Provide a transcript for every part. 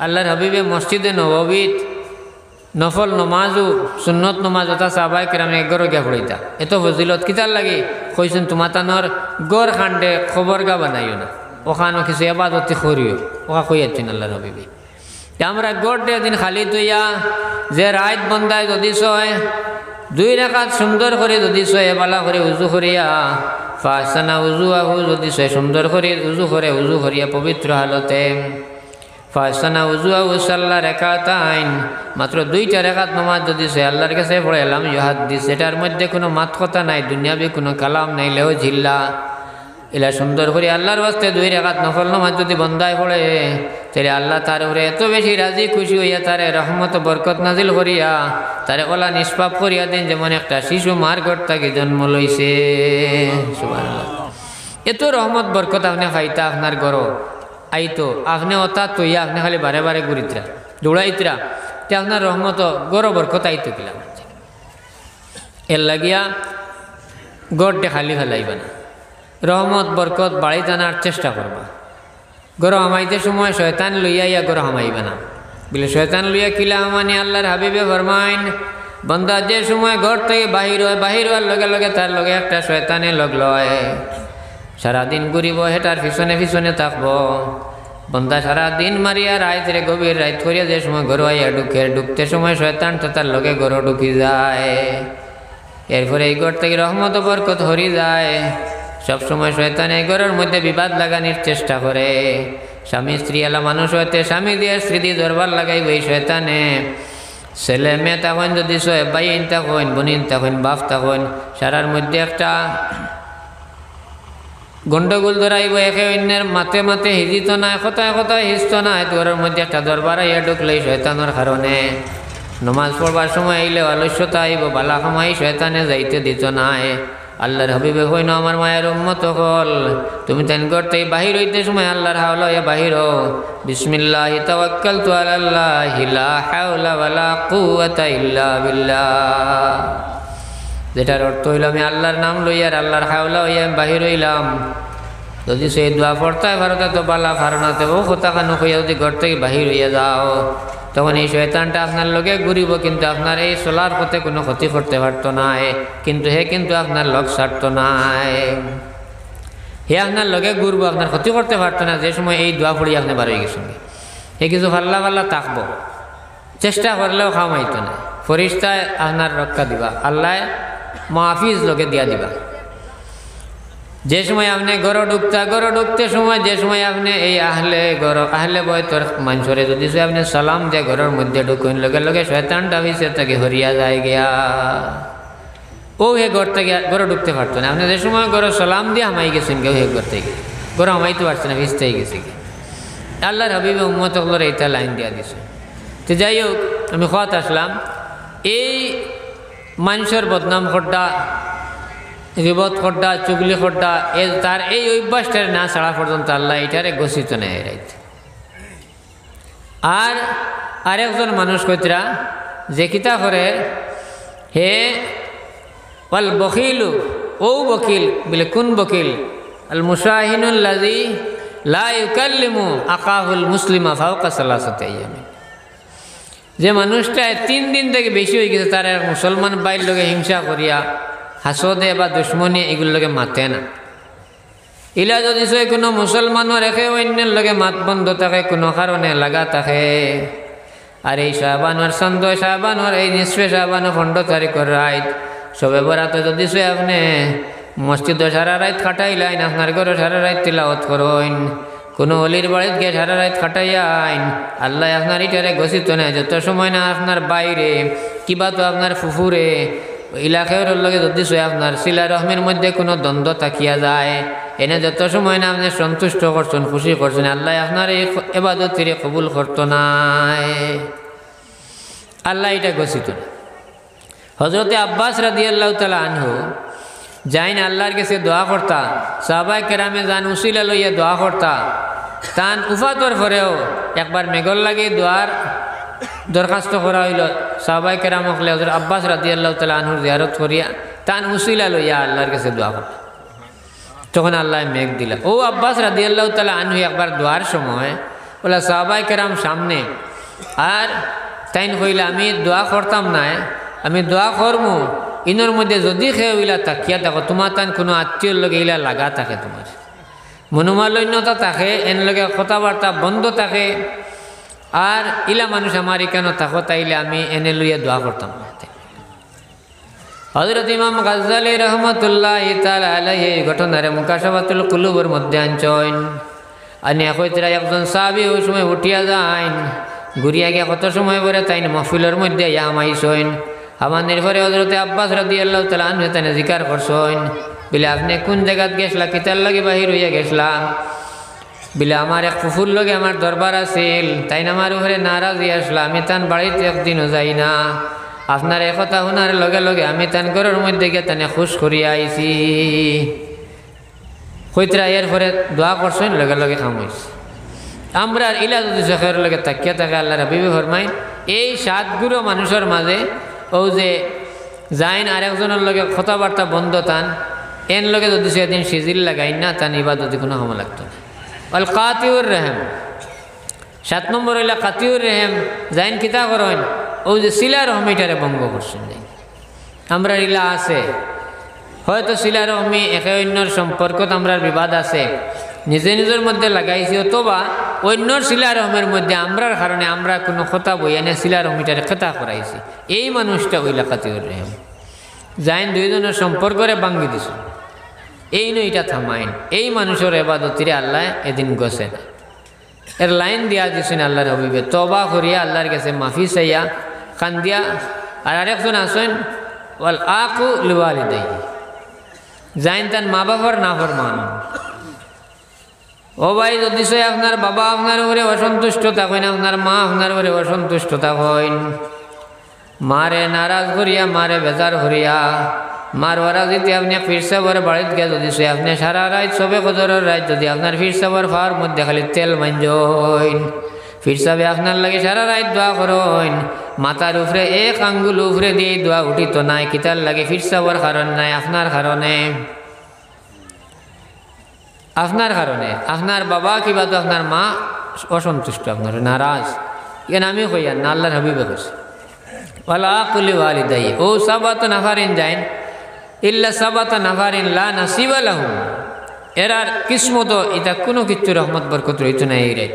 আল্লাহর হাবিবে মসজিদে নববীত নফল নমাজও সুন্নত নমাজ ওটা সাহাবায়ে কেরামে 11 গিয়া পড়িতা এত ফজিলত কিতার লাগে কইছেন তোমাতানোর গড় খান্ডে খবর গা বানাইও না ওখানো কিছু ইবাদতি করিও ওকা কইয়াছেন আল্লাহর হাবিবে আমরা গড় দে দিন খালি তুইয়া যে রাত বন্দায় যদি সয় 2 রাকাত সুন্দর করে যদি সয় বালা করে উজু করিয়া ফাসানা উজু আহু যদি সয় সুন্দর করে উজু করিয়া পবিত্র হালতে ফাসানা উজু আহু সাল্লা রাকাতাইন মাত্র 2টা রাকাত নামাজ যদি সয় আল্লাহর কাছে পড়ে এলাম ইহাদিস এটার মধ্যে কোনো মাত কথা নাই দুনিয়াবি কোনো কালাম নাই লেও ঝিল্লা এলা সুন্দর করে আল্লাহর ওয়াস্তে 2 রাকাত নফল নামাজ যদি বন্দায় পড়ে তাহলে আল্লাহ তার উপরে এত বেশি রাজি খুশি হইয়া তারে রহমত বরকত নাজিল করিয়া তারে ওলা নিষ্পাপ করিয়া দেন যেমন একটা শিশু মার ঘর থেকে জন্ম লইছে সুবহানাল্লাহ এত রহমত বরকত আপনি খাইতা আপনার ঘর আইতো আপনি ওটা তৈয়া আপনি খালি বারে বারে ঘুরিতরা দৌড়াইতরা তে আপনার রহমত ঘর বরকত আইতো কিলাম এর লাগিয়া গড়টে খালি ফেলাইবা না রহমত বরকত বাড়ি টানার চেষ্টা করবা গরো হামাইতে সময় শয়তান লইয়া ইয়া গরো হামাইবে না বলে শয়তান লইয়া কিলা হামানি আল্লাহর হাবিবে ফরমাইন বন্দা যে সময় ঘর থেকে বাহির হওয়ার লগে লগে তার লগে একটা শয়তানে লগ লয় সারাদিন ঘুরিব হেটার পিছনে পিছনে থাকবো বন্দা সারাদিন মারিয়া রাইতরে গভীর রাইত করিয়া যে সময় ঘর আইয়া ঢুকতে সময় শয়তান তো তার লগে ঘর ঢুকি যায় এরপরে এই ঘর থেকে রহমত বরকত হরি যায় সব সময় শয়তান এই ঘরের মধ্যে বিবাদ লাগানোর চেষ্টা করে স্বামী স্ত্রী এলা মানুষ হইতে স্বামী দিয়ে স্ত্রী দিয়ে দরবার লাগাইব এই শয়তানে ছেলে মেয়ে তখন যদি বাইন তখন বোনিন তখন বাপ তখন সারার মধ্যে একটা গন্ডগোল ধরাইব একে অন্যের মাতে মাতে হিজিত না কথায় হিজত না ঘরের মধ্যে একটা দরবার আইয়া ঢুকলে শয়তানের কারণে নমাজ পড়বার সময় আইলে আলস্যতা আইব বালা সময় শয়তানে যাইতে দিত না আল্লাহর হাবিবে কইন আমার মায়ের উম্মত হল তুমি তেন করতে বাহির হইতে সময় আল্লাহর হাওলা ইয়া বাহির বিসমিল্লাহি তাওয়াক্কালতু আলাল্লাহি লা হাওলা ওয়ালা কুওয়াতা ইল্লা বিল্লাহ যেটার অর্থ হইল আমি আল্লাহর নাম লইয়া আল্লাহর হাওলা হইয়া বাহির হইলাম যদি সেই দোয়া পড়তায় ভারতে তো বালা ফারনাতে ও কথা কানো কইয়া যদি ঘর থেকে বাহির হইয়া যাও তখন এই শয়তানটা আপনার লগে ঘুরিব কিন্তু আপনার এই চলার পথে কোনো ক্ষতি করতে পারতো না কিন্তু হে কিন্তু আপনার লগ ছাড়তো না হে আপনার লগে ঘুরব আপনার ক্ষতি করতে পারতো না যে সময় এই দোয়া পড়ি আপনি বার হয়ে গেছেন হে কিছু পাল্লা পাল্লা থাকবো চেষ্টা করলেও খামাইতো না ফরিস্তায় আপনার রক্ষা দিবা আল্লাহ মাহফিজ লগে দিয়া দিবা যে সময় আপনি ঘর ঢুকতে সময় যে সময় আপনি এই আহলে বয়তর মানুষরে যদি আপনি সালাম দিয়ে ঘরের মধ্যে ঢুকুন লগে লগে শয়তানটা ভিসে তাকে হরিয়া যায় গিয়া ও হে ঘর থেকে ঘর ঢুকতে পারতো না আপনি যে সময় ঘর সালাম দিয়ে হামাই গেছেন কেউ হে ঘর থেকে ঘর হামাইতে পারছে না ভিজতে গেছে কি আল্লাহর হাবিবে উম্মত হলোর এইটা লাইন দিয়া দিছে তো যাই হোক আমি খোয়াত আসলাম এই মানুষের বদনাম খড্ডা গিবত খড্ডা চুগলি খড্ডা তার এই অভ্যাসটার না ছাড়া পর্যন্ত আল্লাহ এটারে গছিত নেয় রাইতে আর আরেকজন মানুষ কইতরা যে কিতা করে হে ওয়াল বখিলু ও বকিল বলে কোন বকিল আল মুশাহিনুল লাযী লা ইউকাল্লিমু আকাহুল মুসলিমা ফাওকা সালাসাতি আইয়ামিন যে মানুষটা 3 দিন থেকে বেশি হয়ে গেছে তার মুসলমান বাইর লগে হিংসা করিয়া হাসদে বা দুশ্মনী এগুলোর লগে মাতে না ইলা যদি সে কোনো মুসলমানও রেখে অন্যের লগে মাত বন্ধ থাকে কোনো কারণে লাগা থাকে আর এই শাবানোর চন্দ্র শাবানোর এই নিশ্চয় শাবানো 15 তারিখের রাত সবে বরাতে যদি সে আপনি মসজিদ সারা রাত কাটাইলেন আপনার ঘরে সারা রাত তিলাওয়াত করেন কোনো অলির বাড়িতে গিয়ে সারা রাত কাটাইয়া আইন আল্লাহ আপনার ইটারে গছিত না যত সময় না আপনার বাইরে কিবা তো আপনার ফুফুরে ইলাকার লগে যদি আপনার শিলা রহমের মধ্যে কোনো দ্বন্দ্ব থাকিয়া যায় এনে যত সময় না আপনি সন্তুষ্ট করছেন খুশি করছেন আল্লাহ আপনার এই ইবাদতরে কবুল করতো নাই আল্লাহ এটা গছিত না হযরতে আব্বাস রাদিয়াল্লাহু তাআলা আনহু যাইন আল্লাহর কাছে দোয়া করতা সাহাবায়ে কেরামে জান উসিলা লইয়া দোয়া করতা তান উফাতর পরেও একবার মেঘল লাগে দোয়ার দরখাস্ত করা হইল সাহাবায়ে কেরাম হলে হযরত আব্বাস রাদিয়াল্লাহু তাআলা আনহুর জিয়ারত করিয়া তান উসিলা লইয়া আল্লাহর কাছে দোয়া করতা তখন আল্লাহ মেঘ দিলা ও আব্বাস রাদিয়াল্লাহু তাআলা আনহু একবার দোয়ার সময় বলে সাহাবাই কেরাম সামনে আর তাইন কইলে আমি দোয়া করতাম না, আমি দোয়া করমু ইনোর মধ্যে যদি খেয়ে ইলা তাকিয়া থাকো তোমার তান কোনো আত্মীয়র লগে ইলা লাগা থাকে, তোমার মনোমালিন্যতা থাকে, এন লগে কথাবার্তা বন্ধ থাকে, আর ইলা মানুষ আমার কেন থাকো তাইলে আমি এনে লইয়া দোয়া করতাম না। হযরত ইমাম গাজ্জালী রহমাতুল্লাহি তাআলা আলাইহি এই ঘটনারে মুকাশাফাতুল কুলুবের মধ্যে আনছেন। আনি কইতরা একজন সাহাবী ওই সময় উঠিয়া যান, ঘুরিয়া গিয়া কত সময় পরে তাইন মাহফিলের মধ্যে আমাইছেন। আমাদের পরে হযরত আব্বাস রাদিয়াল্লাহু তাআলা আনহু তানে জিকার করছেন, বলে আপনি কোন জায়গাত গেছলা, কিতার লাগে বাহির হইয়া গেছলাম? বলে আমার এক ফুফুর লগে আমার দরবার আছিল, তাই আমার উপরে নারাজ হইয়া আসলা, আমি তান বাড়িতে একদিনও যাই না। আপনার একথা শোনার লগে লগে আমি তান ঘরের মধ্যে গিয়ে তানে খুশ করিয়া আইছি। কইতরা এরপরে দোয়া করছেন, লগে লগে কাম হইছে। আমরা ইলা যদি চোখের লগে তাকিয়া থাকে আল্লাহ হাবিবে ফরমাইন এই সাতগুলো মানুষের মাঝে ও যে যাইন আরেকজনের লগে কথাবার্তা বন্ধ তান এন লগে যদি সেদিন সিজিল লাগাই না তান ইবাদতে কোনো সময় লাগতো না। অল কাতিউর রেহেম 7 নম্বর হইলা কাতিউর রেহেম, যাইন কিতা করেন ও যে সিলা রহমিটারে ভঙ্গ করছেন। আমরা ইলা আছে হয়তো সিলা রহমি একে অন্যর সম্পর্কত আমরা বিবাদ আছে, নিজে নিজের মধ্যে লাগাইছি, অথবা অন্যর শিলা রহমের মধ্যে আমরার কারণে আমরা কোনো কথা বই এনে শিলা রহমিটারে খেতা করাইছি, এই মানুষটা ওই লাকাতিউর রেহেম। যাইন দুইজনের সম্পর্করে ভাঙ্গি দিছ, এই নইটা থামাইন, এই মানুষের এবাদতিরে আল্লাহ এদিন গছে না। এর লাইন দিয়া দিছেন আল্লাহর হাবিবে, তওবা করিয়া আল্লাহর কাছে মাফি চাইয়া কান্দিয়া। আর আরেকজন আছেন ওয়াল আকু লিওয়ালিদাইহি, যাইন তান মা বাবার না ফরমান। ও ভাই যদি সে আপনার বাবা আপনার উপরে অসন্তুষ্ট থাকেন, আপনার মা আপনার উপরে অসন্তুষ্ট থাকেন, মারে নারাজ করিয়া মারে বেজার করিয়া মার ওরা যদি আপনি ফিরসাবর বাড়িত গিয়ে যদি সে আপনি সারা রাত সবে কদরের রাত যদি আপনার ফিরসাবর খাওয়ার মধ্যে খালি তেল মাঞ্জইন, ফিরসাবে আপনার লাগে সারা রাত দোয়া করেন, মাথার উপরে এক আঙ্গুল উপরে দিয়ে দোয়া উঠিত নাই, কিতার লাগে ফিরসাবর কারণ নাই, আপনার কারণে, আপনার কারণে আপনার বাবা কিবা তো আপনার মা অসন্তুষ্ট, আপনার নারাজ, কেন আমি কইয়া না আল্লাহর হাবিবে কইছে ওয়ালা কুলি ওয়ালিদাই ও সাবাত নাফারিন যাইন ইল্লা সাবাত নাফারিন লা নাসিবা লাহুম, এরার কিসমত এটা কোনো কিছু রহমত বরকত রইতো না। এই রাত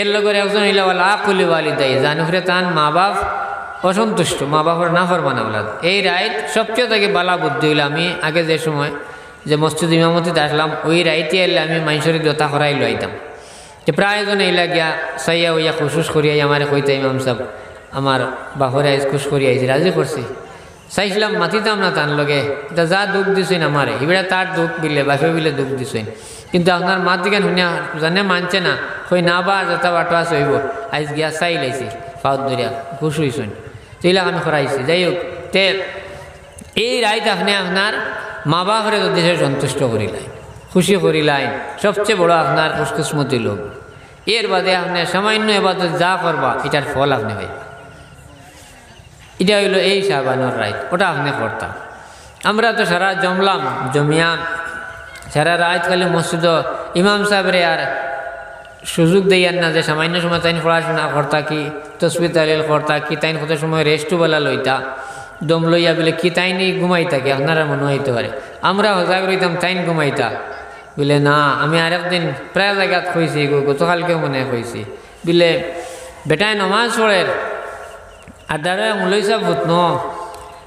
এর লগের একজন ইলা ওয়ালা কুলি ওয়ালিদাই জানুফরে তান মা বাপ অসন্তুষ্ট, মা বাবার নাফরমান আওলাদ। এই রাত সবচেয়ে থেকে বালা বুদ্ধি হইল, আমি আগে যে সময় যে মসজিদ ইমামতিতে আসলাম ওই রাইতে এলে আমি মানুষের দোতা করাই লইতাম, যে প্রায়জন এইলা গিয়া সাইয়া হইয়া খুশুস করিয়াই আমার কইতা ইমাম সাহেব আমার বাপরে আইজ খুশ করিয়া আইছি, রাজি করছি, চাইছিলাম মাতিতাম না তার লগে, তা যা দুঃখ দিছেন আমারে এবারে তার দুঃখ বিলে বাপে বিলে দুঃখ দিছেন, কিন্তু আপনার মাত দিকেন শুনিয়া জানে মানছে না, কই না বা যথা বাটো আছে হইব, আইজ গিয়া চাই লাইছি ফাউত ধরিয়া খুশ হইছেন, সেইলাক আমি করাইছি। যাই হোক তে এই রাইত আপনি আপনার মা বাপরে যদি সে সন্তুষ্ট করিলেন, খুশি করিলেন, সবচেয়ে বড় আপনার খুশকিসমতি লোক। এর বাদে আপনি সামান্য এবাদত যা করবা এটার ফল আপনি পাইবা। এটা হইল এই শাবানোর রাত, ওটা আপনি করতাম। আমরা তো সারা জমলাম জমিয়া সারা রাত খালি মসজিদ ইমাম সাহেবরে আর সুযোগ দেয়ার না যে সামান্য সময় তাইন পড়াশোনা করতা কি তসবিহ তাহলিল করতা কি, তাইন কত সময় রেস্টও বেলা লইতা, দম লইয়া বলে কি তাইনি ঘুমাইতা কি, আপনারা মনে হইতে পারে আমরা সজাগ রইতাম তাইন ঘুমাইতা, বলে না আমি আরেকদিন প্রায় জায়গাত কইছি, গতকালকেও মনে কইছি, বলে বেটায় নমাজ পড়ের আর দাঁড়া মুলইসা ভূত ন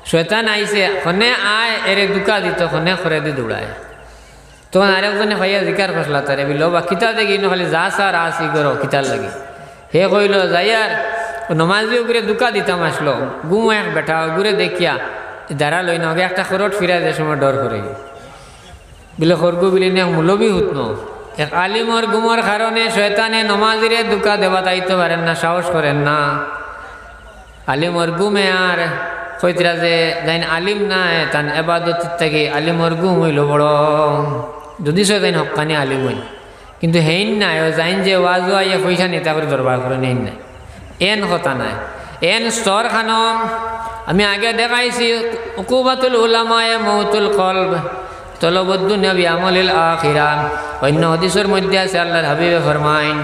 শয়তান আইসে খনে আয় এরে দুকা দিত, খনে খরে দি দৌড়ায়। তখন আরেকজনে ভাইয়া জিকার খসলা তারে বিল বা কিতা দেখি খালি যা সার আসি করো কিতার লাগে, হে কইল যাইয়ার নমাজি ঘুরে দুকা দিতাম, আসলো গুম এক বেটা ঘুরে দেখিয়া দাঁড়া লই না একটা খরট ফিরা যে সময় ডর করে বিলে খরগু বিলি নে মুলবি হুত ন এক আলিমর গুমর কারণে শয়তানে নমাজিরে দুকা দেবা তাইতে পারেন না, সাহস করেন না। আলিমর গুমে আর কইতরা যে যাইন আলিম না তান এবাদত থেকে আলিমর গুম হইল বড়, যদি সে যাইন হকানি আলিম হইন, কিন্তু হেইন নাই যাইন যে ওয়াজু আইয়া পয়সা নেতা করে দরবার করে নেইন নাই, এন কথা নাই। এন স্তর খানম আমি আগে দেখাইছি উকুবাতুল উলামায়ে মৌতুল কলব তলবুদ দুনিয়া বিআমালিল আখিরা। অন্য হাদিসের মধ্যে আছে আল্লাহর হাবিবে ফরমাইন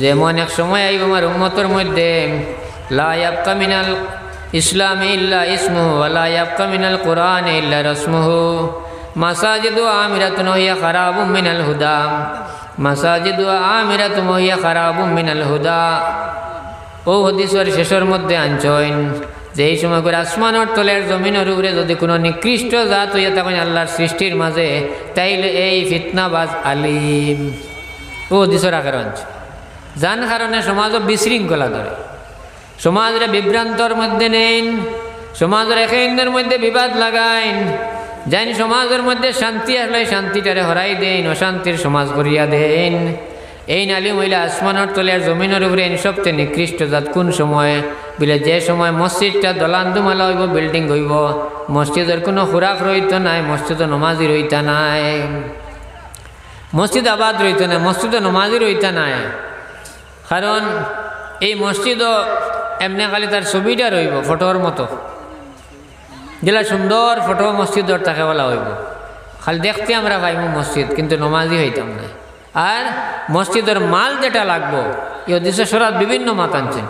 যেমন এক সময় আইব আমার উম্মতের মধ্যে লা ইয়াবকা মিনাল ইসলামি ইল্লা ইসমুহু ওয়া লা ইয়াবকা মিনাল কুরআনি ইল্লা রাসমুহু মাসাজিদু আমিরাতুন ওয়া হিয়া খারাবুম মিনাল হুদা মাসাজিদু আমিরাতুন ওয়া হিয়া খারাবুম মিনাল হুদা। ও হাদিসের শেষের মধ্যে আনছেন যে এই সময় করে আসমানের তলের জমিনের উপরে যদি কোনো নিকৃষ্ট জাত হইয়া থাকেন আল্লাহর সৃষ্টির মাঝে, তাইলে এই ফিতনাবাজ আলিম। ও হাদিসের আকার আনছে যান কারণে সমাজও বিশৃঙ্খলা ধরে, সমাজের বিভ্রান্তর মধ্যে নেন, সমাজের একের মধ্যে বিবাদ লাগাইন, যেন সমাজের মধ্যে শান্তি আসলে শান্তিটারে হরাই দেন, অশান্তির সমাজ করিয়া দেন। এই নালি মহিলা আসমানের তলে আর জমিনের উপরে এই সবচেয়ে নিকৃষ্ট জাত কোন সময় বলে যে সময় মসজিদটা দলান্দুমালা হইব, বিল্ডিং হইব, মসজিদের কোনো খোরাক রইত নাই, মসজিদে নমাজি রইতা নাই, মসজিদ আবাদ রইত নাই, মসজিদে নমাজি রইতা নাই। কারণ এই মসজিদও এমনি খালি তার ছবিটা রইব ফটোর মতো, যেটা সুন্দর ফটো মসজিদর তাকে বলা হইব, খালি দেখতে আমরা পাইব মসজিদ, কিন্তু নমাজি হইতাম না। আর মসজিদের মাল যেটা লাগবো এই দেশে সরাত বিভিন্ন মাত আনছেন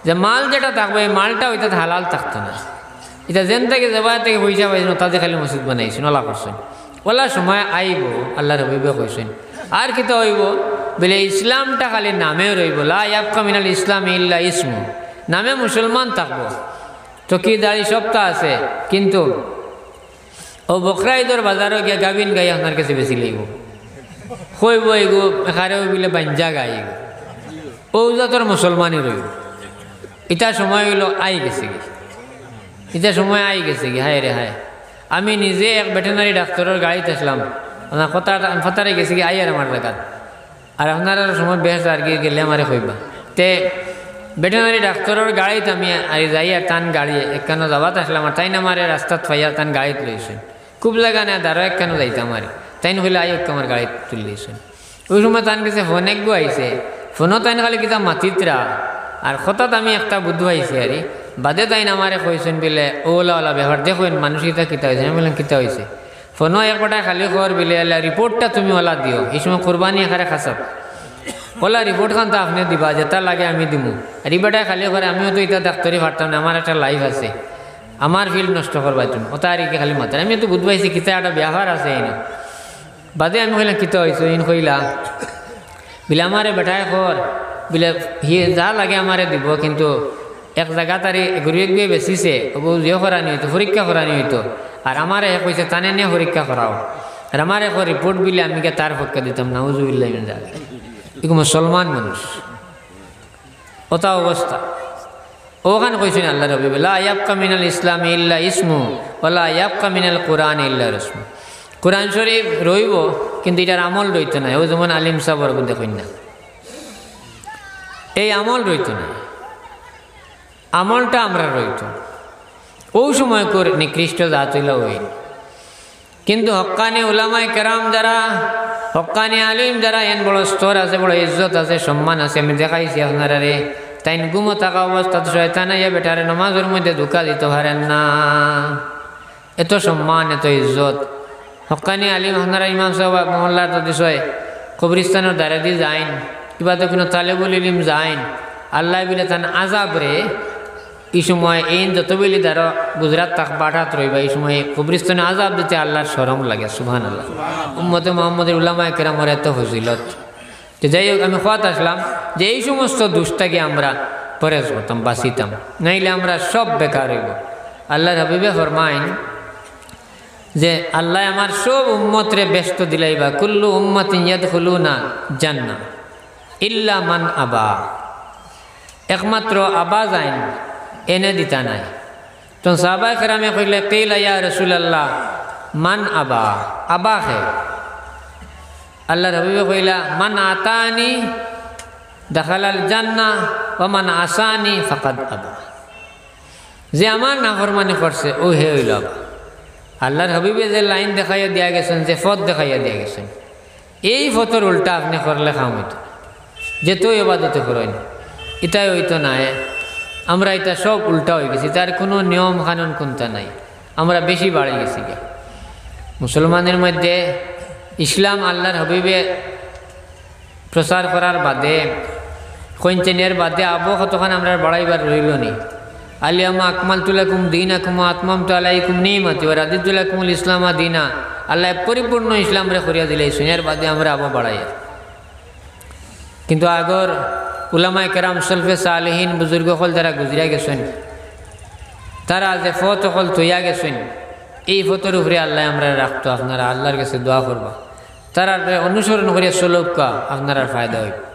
যে মাল যেটা থাকবে এই মালটা ওইটা হালাল থাকতো না। এটা যেন থেকে জবাই থেকে পয়সা পাইছেন তাদের খালি মসজিদ বানাইছেন, ওলা করছেন, ওলা সময় আইব আল্লাহর হাবিবে কইছেন। আর কিতা হইব বলে ইসলামটা খালি নামেও রইব, লা ইয়াবকা মিনাল ইসলামি ইল্লা ইসমু, নামে মুসলমান থাকবো, চকি দাড়ি সবটা আছে, কিন্তু ও বকরা ঈদের বাজারও গিয়ে গাবিন গাই আপনার কাছে বেশি লাগব, কইব এগো এখারেও বিলে বাঞ্জা গাই, ও জাতর মুসলমানই রইব। এটা সময় হইল আই গেছে কি, এটা সময় আই গেছে কি, হায় রে হায়। আমি নিজে এক ভেটেনারি ডাক্তারের গাড়িতে আসলাম, আপনার ফাতারে গেছে কি আই আর আমার লাগাত, আর আপনার সময় বেশ আর কি গেলে আমারে কইবা। তে ভেটেনারি ডাক্তারের গাড়িতে আমি আর যাই আর তান গাড়ি একখানো যাবাত আসলাম, আর তাই না আমার রাস্তাত ফাইয়া তান গাড়িত লইছেন, খুব লাগা না দাঁড়ো একখানো যাইতাম আর তাই হইলে আই আমার গাড়িত তুলিয়েছেন। ওই সময় তান কাছে ফোন একগু আইছে, ফোনও তাই খালি কিতা মাতিতরা, আর হঠাৎ আমি একটা বুদ্ধ আইছি আর বাদে তাই আমারে কইছেন বিলে ওলা ওলা ব্যবহার দেখুন মানুষ কিতা কিতা হয়েছে। আমি বললাম কিতা হয়েছে, ফোনও একবারটা খালি খবর বিলে রিপোর্টটা তুমি ওলা দিও, এই সময় কোরবানি এখানে খাসাব ওলা রিপোর্ট খান তো আপনি দিবা, যেটা লাগে আমি দিমু। আর এবারটা খালি করে আমিও তো এটা ডাক্তারি পারতাম না, আমার একটা লাইফ আছে, আমার ফিল্ড নষ্ট করবা তুমি, ওটা আর কি খালি মাত্র। আমি তো বুঝ পাইছি কিতা একটা ব্যবহার আছে এই না। বাদে আমি কইলাম কিতা হয়েছে, ইন কইলা বিলে আমারে বেটায় খর বিলে যা লাগে আমারে দিব, কিন্তু এক জায়গা তারি ঘুরিয়ে গিয়ে বেশিছে যে করানি হইতো পরীক্ষা করানি হইতো, আর আমার কইছে টানে নিয়ে পরীক্ষা করাও, আর আমার এখন রিপোর্ট বিলে আমি তার পক্ষে দিতাম না, উজুবিল্লাহ এগুলো মুসলমান মানুষ, ওটা অবস্থা। ওখানে কইছেন আল্লাহ রবি লা ইয়াবকা মিনাল ইসলামি ইল্লা ইসমু ওয়া লা ইয়াবকা মিনাল কুরআনি ইল্লা রাসমু। কোরআন শরীফ রইব কিন্তু এটার আমল রইত না, ও যেমন আলিম সাহেব দেখুন না, এই আমল রইত না, আমলটা আমরা রইত ওই সময় করে নিকৃষ্ট জাত হইল ওই। কিন্তু হক্কানি উলামায়ে কেরাম যারা, হক্কানি আলিম যারা, এন বড় স্তর আছে, বড় ইজ্জত আছে, সম্মান আছে, আমি দেখাইছি আপনারা রে, তাই গুমো থাকা অবস্থা শয়তান ইয়া বেটারে নমাজের মধ্যে ধোকা দিতে পারেন না, এত সম্মান এত ইজ্জত। হক্কানি আলিম আপনারা ইমাম সাহেব মহল্লার তো দিশয় কবরিস্তানের দ্বারা দিয়ে যাইন, কিবা তো কোনো তালেবুল ইলিম যাইন, আল্লাহ বিলে তান আজাব রে এই সময় এই যত বেলি দ্বারা গুজরাট তাক বাটাত রইবা, এই সময় কবরিস্তানে আজাব দিতে আল্লাহর শরম লাগে, সুবহানাল্লাহ। উম্মতে মুহাম্মদের উলামায়ে কেরামের এত ফজিলত। তো যাই হোক, আমি খোয়াত আসলাম যে এই সমস্ত দুষ্টাকে আমরা পরেজ করতাম, বাঁচিতাম, নাইলে আমরা সব বেকার হইব। আল্লাহর হাবিবে ফরমাইন যে আল্লাহ আমার সব উম্মতরে ব্যস্ত দিলাইবা, কুল্লু উম্মাতিন ইয়াদখুলুনা জান্নাহ ইল্লা মান আবা, একমাত্র আবা যাইন এনে দিতা নাই। তো সাহাবায়ে কেরামে কইলে কিলা ইয়া রাসূলুল্লাহ মান আবা, আবা হে? আল্লাহর হাবিবে কইলা মান আতানি দাখালাল জান্নাহ ওয়া মান আসানি ফাকাদ আবা, যে আমার নাফরমানি করছে ও হে হইল আবা। আল্লাহর হাবিবে যে লাইন দেখাইয়া দিয়া গেছেন, যে পথ দেখাইয়া দিয়া গেছেন, এই পথের উল্টা আপনি করলে খাম হইতো, যেতেও ইবাদতে করেন, এটাই হইতো না। আমরা এটা সব উল্টা হয়ে গেছি, তার কোনো নিয়ম কানুন কোনটা নাই, আমরা বেশি বাড়ে গেছি। মুসলমানের মধ্যে ইসলাম আল্লাহর হাবিবে প্রচার করার বাদে কইনচেনের বাদে আবো কতক্ষণ আমরা বাড়াইবার রইল নি আলিয়ামা আকমালতু লাকুম দীনাকুম ওয়া আতমামতু আলাইকুম নি'মাতি ওয়া রাদিতু লাকুমুল ইসলামা দীনা আল্লাহ পরিপূর্ণ ইসলাম রে করিয়া দিলে সুনের বাদে আমরা আবো বাড়াই কিন্তু আগর উলামায়ে কেরাম সলফে সালেহিন বুজুর্গ হল যারা গুজরিয়া গেছেন তারা যে ফত হল তৈয়া গেছেন এই ফতর উপরে আল্লাহ আমরা রাখতো আপনারা আল্লাহর কাছে দোয়া করবা তারা অনুসরণ করিয়া চলুক আপনার ফায়দা হইব